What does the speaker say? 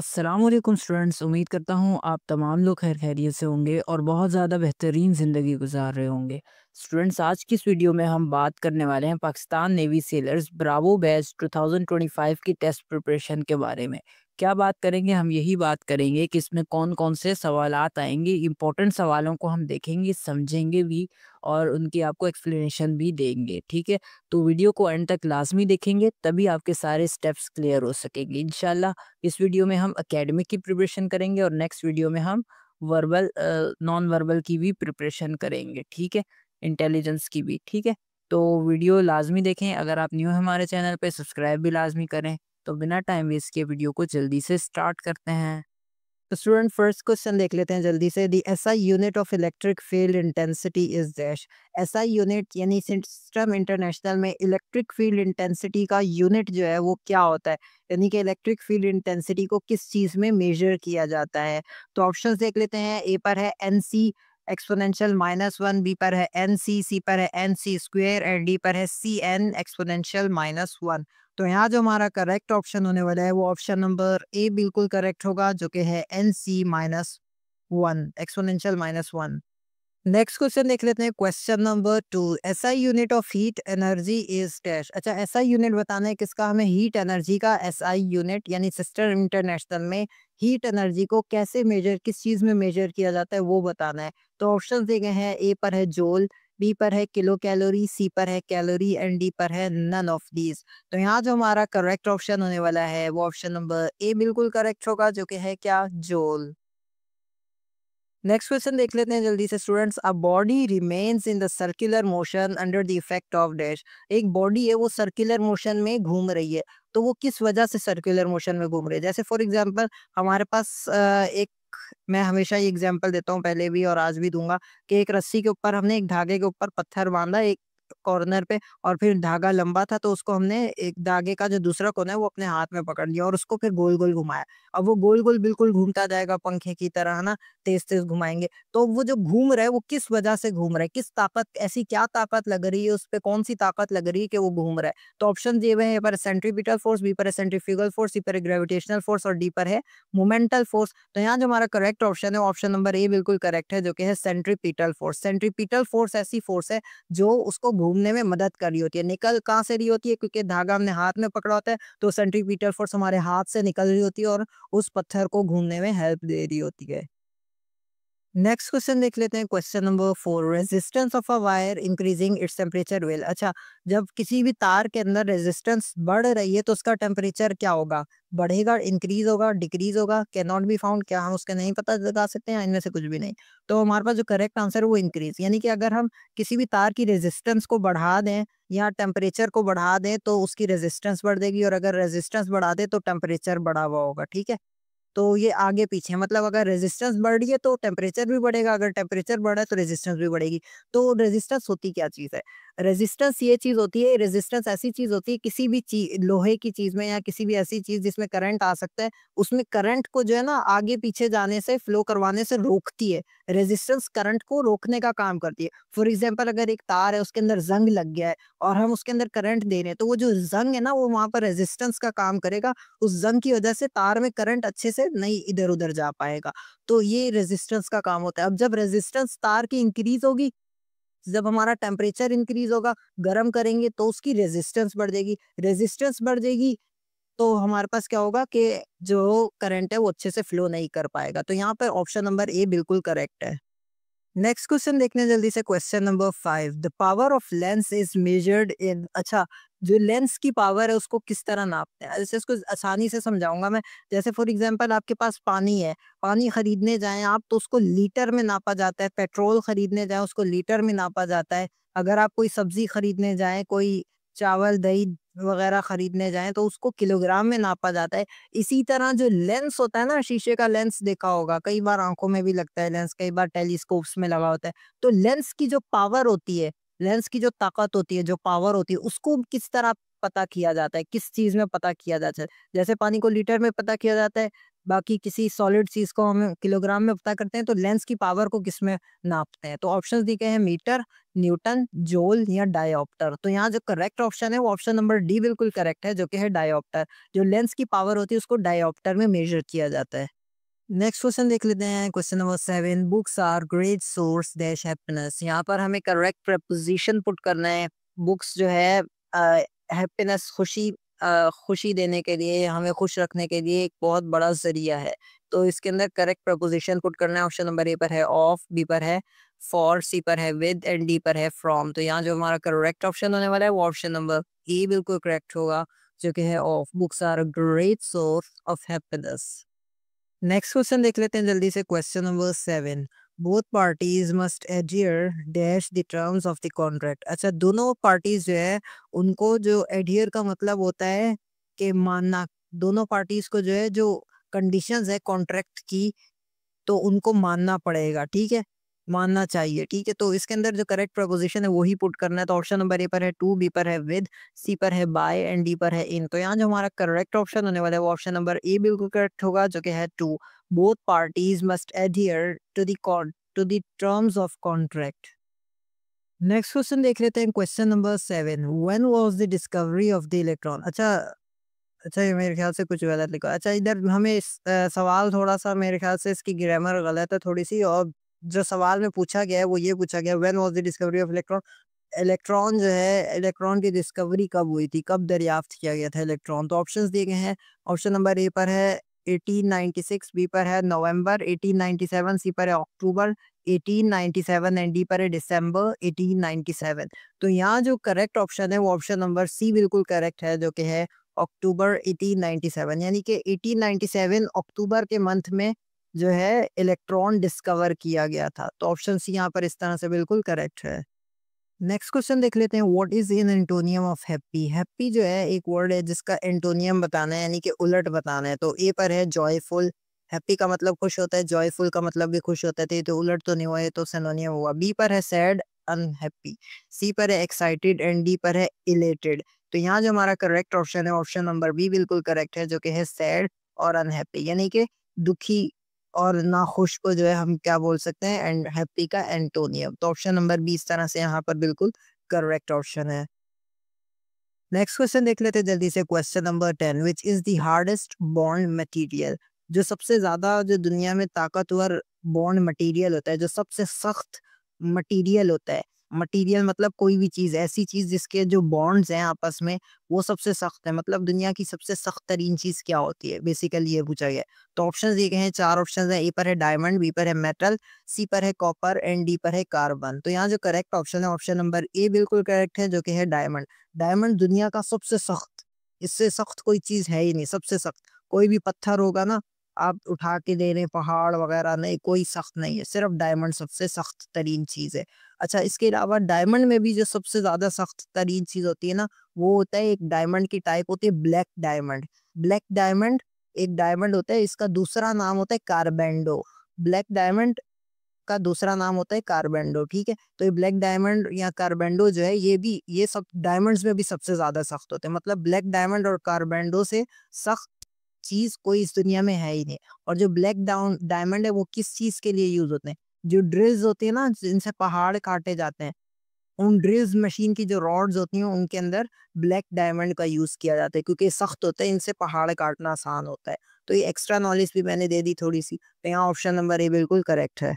अस्सलाम वालेकुम स्टूडेंट्स। उम्मीद करता हूँ आप तमाम लोग खैर खैरियत से होंगे और बहुत ज़्यादा बेहतरीन ज़िंदगी गुजार रहे होंगे। स्टूडेंट्स, आज की इस वीडियो में हम बात करने वाले हैं Pakistan navy sellers Bravo batch 2025 की टेस्ट प्रिपरेशन के बारे में। क्या बात करेंगे, हम यही बात करेंगे कि इसमें कौन कौन से सवालात आएंगे। इंपॉर्टेंट सवालों को हम देखेंगे, समझेंगे भी और उनकी आपको एक्सप्लेनेशन भी देंगे। ठीक है, तो वीडियो को एंड तक लाजमी देखेंगे, तभी आपके सारे स्टेप्स क्लियर हो सकेंगे इंशाल्लाह। इस वीडियो में हम एकेडमिक की प्रिपरेशन करेंगे और नेक्स्ट वीडियो में हम वर्बल नॉन वर्बल की भी प्रिपरेशन करेंगे। ठीक है, इंटेलिजेंस की भी। ठीक है, तो वीडियो लाजमी देखें। अगर आप न्यू हैं हमारे चैनल पे, सब्सक्राइब भी लाजमी करें। तो बिना टाइम वेस्ट किए वीडियो को जल्दी से स्टार्ट करते हैं। तो स्टूडेंट, फर्स्ट क्वेश्चन देख लेते हैं जल्दी से। The SI unit of electric field intensity is dash. SI unit यानी सिस्टम इंटरनेशनल में इलेक्ट्रिक फील्ड इंटेंसिटी का यूनिट जो है वो क्या होता है, यानी कि इलेक्ट्रिक फील्ड इंटेंसिटी को किस चीज में मेजर किया जाता है। तो ऑप्शंस देख लेते हैं। ए पर है एन सी एक्सपोनेंशियल -1, बी पर है एन सी पर है N C square and D पर है सी एन एक्सपोनेंशियल -1। तो यहाँ जो हमारा करेक्ट ऑप्शन होने वाला है वो ऑप्शन नंबर ए बिल्कुल करेक्ट होगा, जो कि है N C -1 exponential -1। Next question देख लेते हैं। Question number 2, SI unit of heat energy is dash. अच्छा, एसआई यूनिट बताना है किसका, हमें हीट एनर्जी का। एसआई यूनिट यानी सिस्टम इंटरनेशनल में हीट एनर्जी को कैसे मेजर, किस चीज में मेजर किया जाता है वो बताना है। तो ऑप्शन दिए गए हैं। ए पर है जोल, बी पर है किलो कैलोरी, सी पर है कैलोरी एंड डी पर है नन ऑफ दीज। तो यहाँ जो हमारा करेक्ट ऑप्शन होने वाला है वो ऑप्शन नंबर ए बिल्कुल करेक्ट होगा, जो कि है क्या, जोल। नेक्स्ट क्वेश्चन देख लेते हैं जल्दी से students. A body remains in the circular motion under the effect of dash. एक बॉडी है वो सर्कुलर मोशन में घूम रही है, तो वो किस वजह से सर्कुलर मोशन में घूम रही है। जैसे फॉर एग्जांपल हमारे पास एक, मैं हमेशा ये एग्जांपल देता हूँ, पहले भी और आज भी दूंगा, कि एक रस्सी के ऊपर हमने एक धागे के ऊपर पत्थर बांधा एक कॉर्नर पे, और फिर धागा लंबा था तो उसको हमने एक धागे का जो दूसरा कोना है वो अपने हाथ में पकड़ लिया और उसको फिर गोल गोल घुमाया। अब वो गोल गोल बिल्कुल घूमता जाएगा पंखे की तरह, है ना, तेज तेज घुमाएंगे। तो वो जो घूम रहा है वो किस वजह से घूम रहा है, किस ताकत, ऐसी क्या ताकत लग रही है उस पे, कौन सी ताकत लग रही है कि वो घूम रहा है। तो ऑप्शन दिए हुए हैं। ए पर सेंट्रीपिटल फोर्स, बी पर है सेंट्रीफ्यूगल फोर्स, सी पर है ग्रेविटेशनल फोर्स और डी पर है मोमेंटल फोर्स। तो यहाँ जो हमारा करेक्ट ऑप्शन है ऑप्शन नंबर ए बिल्कुल करेक्ट है, जो कि है सेंट्रीपिटल फोर्स। सेंट्रीपिटल फोर्स ऐसी फोर्स है जो उसको घूमने में मदद कर रही होती है। निकल कहाँ से रही होती है, क्योंकि धागा हमने हाथ में पकड़ा होता है, तो सेंट्रीपिटल फोर्स हमारे हाथ से निकल रही होती है और उस पत्थर को घूमने में हेल्प दे रही होती है। नेक्स्ट क्वेश्चन देख लेते हैं। Question number 4, resistance of a wire increasing its temperature will. अच्छा, जब किसी भी तार के अंदर रेजिस्टेंस बढ़ रही है तो उसका टेम्परेचर क्या होगा, बढ़ेगा, इंक्रीज होगा, डिक्रीज होगा, कैन नॉट बी फाउंड, क्या हम उसके नहीं पता लगा सकते हैं, इनमें से कुछ भी नहीं। तो हमारे पास जो करेक्ट आंसर है वो इंक्रीज, यानी कि अगर हम किसी भी तार की रेजिस्टेंस को बढ़ा दें या टेम्परेचर को बढ़ा दें तो उसकी रेजिस्टेंस बढ़ जाएगी, और अगर रेजिस्टेंस बढ़ा दें तो टेम्परेचर बढ़ा हुआ होगा। ठीक है, तो ये आगे पीछे, मतलब अगर रेजिस्टेंस बढ़ रही है तो टेम्परेचर भी बढ़ेगा, अगर टेम्परेचर बढ़ा है तो रेजिस्टेंस भी बढ़ेगी। तो रेजिस्टेंस होती क्या चीज़ है? रेजिस्टेंस ये चीज़ होती है, रेजिस्टेंस ऐसी चीज़ होती है किसी भी लोहे की चीज़ में या किसी भी ऐसी चीज़ जिसमें करंट आ सकता है, उसमें करंट को जो है ना आगे पीछे जाने से, फ्लो करवाने से रोकती है। रेजिस्टेंस करंट को रोकने का काम करती है। फॉर एग्जाम्पल अगर एक तार है उसके अंदर जंग लग गया है और हम उसके अंदर करंट दे रहे हैं, तो वो जो जंग है ना वो वहां पर रेजिस्टेंस का काम करेगा। उस जंग की वजह से तार में करंट अच्छे से नहीं इधर-उधर जा पाएगा। तो ये रेजिस्टेंस का काम होता है। अब जब रेजिस्टेंस तार की इंक्रीज़ होगी, जब हमारा टेम्परेचर इंक्रीज़ होगा, गर्म करेंगे तो उसकी रेजिस्टेंस बढ़ जाएगी। रेजिस्टेंस बढ़ जाएगी तो हमारे पास क्या होगा कि जो करंट है वो अच्छे से फ्लो नहीं कर पाएगा। तो यहाँ पर ऑप्शन नंबर ए बिल्कुल करेक्ट है। नेक्स्ट क्वेश्चन देखने हैं जल्दी से। Question number 5, the power of lens is measured in. अच्छा, जो लेंस की पावर है उसको किस तरह नापते हैं, जैसे इसको आसानी से समझाऊंगा मैं। जैसे फॉर एग्जांपल आपके पास पानी है, पानी खरीदने जाएं आप तो उसको लीटर में नापा जाता है, पेट्रोल खरीदने जाएं उसको लीटर में नापा जाता है। अगर आप कोई सब्जी खरीदने जाएं, कोई चावल दही वगैरह खरीदने जाएं तो उसको किलोग्राम में नापा जाता है। इसी तरह जो लेंस होता है ना, शीशे का लेंस देखा होगा, कई बार आंखों में भी लगता है लेंस, कई बार टेलीस्कोप्स में लगा होता है। तो लेंस की जो पावर होती है, लेंस की जो ताकत होती है, जो पावर होती है, उसको किस तरह पता किया जाता है, किस चीज में पता किया जाता है। जैसे पानी को लीटर में पता किया जाता है, बाकी किसी सॉलिड चीज़ को हम किलोग्राम में पता करते हैं, तो लेंस की पावर को किस में नापते हैं? तो ऑप्शंस दिए गए हैं मीटर, न्यूटन, जूल या डायोप्टर। तो यहाँ जो करेक्ट ऑप्शन है वो ऑप्शन नंबर डी बिल्कुल करेक्ट है, जो कि है डायोप्टर। जो लेंस की पावर होती है उसको डायोप्टर में मेजर किया जाता है। नेक्स्ट क्वेश्चन देख लेते हैं, question number 7, books are great source dash happiness. यहाँ पर हमें करेक्ट प्रपोजिशन पुट करना है। बुक्स जो है हैप्पीनेस, खुशी देने के लिए, हमें खुश रखने के लिए एक बहुत बड़ा जरिया है। तो इसके अंदर करेक्ट प्रपोजिशन पुट करना है। ऑप्शन नंबर ए पर है ऑफ, बी पर है फॉर, सी पर है विद एंड डी पर है फ्रॉम। तो यहाँ जो हमारा करेक्ट ऑप्शन होने वाला है वो ऑप्शन नंबर ए बिल्कुल करेक्ट होगा, जो कि है of. Books are a great source of happiness. Next question देख लेते हैं जल्दी से, question number 7, both parties must adhere dash the terms of the contract. अच्छा, दोनों पार्टीज जो है उनको जो एडहियर का मतलब होता है कि मानना। दोनों पार्टीज को जो है जो कंडीशंस है कॉन्ट्रैक्ट की, तो उनको मानना पड़ेगा, ठीक है, मानना चाहिए, ठीक है। तो इसके अंदर जो करेक्ट प्रपोजिशन है वही पुट करना है। तो ऑप्शन नंबर ए पर है टू, बी पर है विद, सी पर है बाय एंड डी पर है इन। तो यहाँ जो हमारा करेक्ट ऑप्शन होने वाला है वो ऑप्शन नंबर ए बिल्कुल करेक्ट होगा, जो कि है to. Both parties must adhere to the terms of contract. Next question देख लेते हैं, question number 7, when was the discovery of the electron. अच्छा, ये मेरे ख्याल से कुछ गलत लिखा। अच्छा, इधर हमें सवाल थोड़ा-सा मेरे ख्याल से इसकी ग्रामर गलत है थोड़ी-सी, और जो सवाल में पूछा गया है वो ये पूछा गया है, when was the discovery of electron. Electron जो है, इलेक्ट्रॉन की डिस्कवरी कब हुई थी, कब दरियाफ्त किया गया था इलेक्ट्रॉन? तो ऑप्शंस दिए गए हैं। ऑप्शन नंबर ए पर है 1896, बी पर है नवंबर 1897, सी पर है अक्टूबर 1897 एंड डी पर है दिसंबर 1897। तो यहाँ जो करेक्ट ऑप्शन है वो ऑप्शन नंबर सी बिल्कुल करेक्ट है, जो कि है अक्टूबर 1897। यानी कि 1897 अक्टूबर के मंथ में जो है इलेक्ट्रॉन डिस्कवर किया गया था। तो ऑप्शन सी यहाँ पर इस तरह से बिल्कुल करेक्ट है। नेक्स्ट क्वेश्चन देख लेते हैं, what is in antonym of happy. Happy जो है एक वर्ड है जिसका एंटोनियम बताना है, यानी कि उलट बताना है। तो ए पर है जॉयफुल, हैप्पी का मतलब खुश होता है, जॉयफुल का मतलब भी खुश होता है, तो उलट तो नहीं हुआ, ये तो सिनोनियम हुआ। बी पर है सैड, अनहैप्पी, सी पर है एक्साइटेड एंड डी पर है इलेटेड। तो यहाँ जो हमारा करेक्ट ऑप्शन है ऑप्शन नंबर बी बिल्कुल करेक्ट है, जो कि है सैड और अनहैप्पी, यानी कि दुखी और नाखुश को जो है हम क्या बोल सकते हैं, एंड हैप्पी का एंटोनियम। तो ऑप्शन नंबर 20 तरह से यहाँ पर बिल्कुल करेक्ट ऑप्शन है। नेक्स्ट क्वेश्चन देख लेते हैं जल्दी से, question number 10, which is the hardest bond material. जो सबसे ज्यादा जो दुनिया में ताकतवर बॉन्ड मटेरियल होता है, जो सबसे सख्त मटेरियल होता है, मटेरियल मतलब कोई भी चीज, ऐसी चीज जिसके जो बॉन्ड्स हैं आपस में वो सबसे सख्त है, मतलब दुनिया की सबसे सख्त तरीन चीज क्या होती है, बेसिकली ये पूछा गया है। तो ऑप्शन दिए गए हैं, चार ऑप्शन है। ए पर है डायमंड, बी पर है मेटल, सी पर है कॉपर एंड डी पर है कार्बन। तो यहाँ जो करेक्ट ऑप्शन है ऑप्शन नंबर ए बिल्कुल करेक्ट है, जो कि है डायमंड। डायमंड दुनिया का सबसे सख्त, इससे सख्त कोई चीज है ही नहीं, सबसे सख्त। कोई भी पत्थर होगा ना, आप उठा के दे रहे पहाड़ वगैरह, नहीं, कोई सख्त नहीं है, सिर्फ डायमंड सबसे सख्त तरीन चीज है। अच्छा, इसके अलावा डायमंड में भी जो सबसे ज्यादा सख्त तरीन चीज होती है ना, वो होता है, एक डायमंड की टाइप होती है ब्लैक डायमंड। ब्लैक डायमंड एक डायमंड होता है, इसका दूसरा नाम होता है कार्बेंडो। ब्लैक डायमंड का दूसरा नाम होता है कार्बेंडो, ठीक है। तो ये ब्लैक डायमंड या कार्बेंडो जो है, ये सब डायमंड्स में भी सबसे ज्यादा सख्त होते हैं। मतलब ब्लैक डायमंड और कार्बेंडो से सख्त चीज कोई इस दुनिया में है ही नहीं। और जो ब्लैक डाउन डायमंड है वो किस चीज के लिए यूज होते हैं, जो ड्रिल्स होती है ना, जिनसे पहाड़ काटे जाते हैं, उन ड्रिल्स मशीन की जो रॉड्स होती हैं उनके अंदर ब्लैक डायमंड का यूज किया जाता है, क्योंकि सख्त होता है, इनसे पहाड़ काटना आसान होता है। तो ये एक्स्ट्रा नॉलेज भी मैंने दे दी थोड़ी सी। तो यहाँ ऑप्शन नंबर ए बिल्कुल करेक्ट है।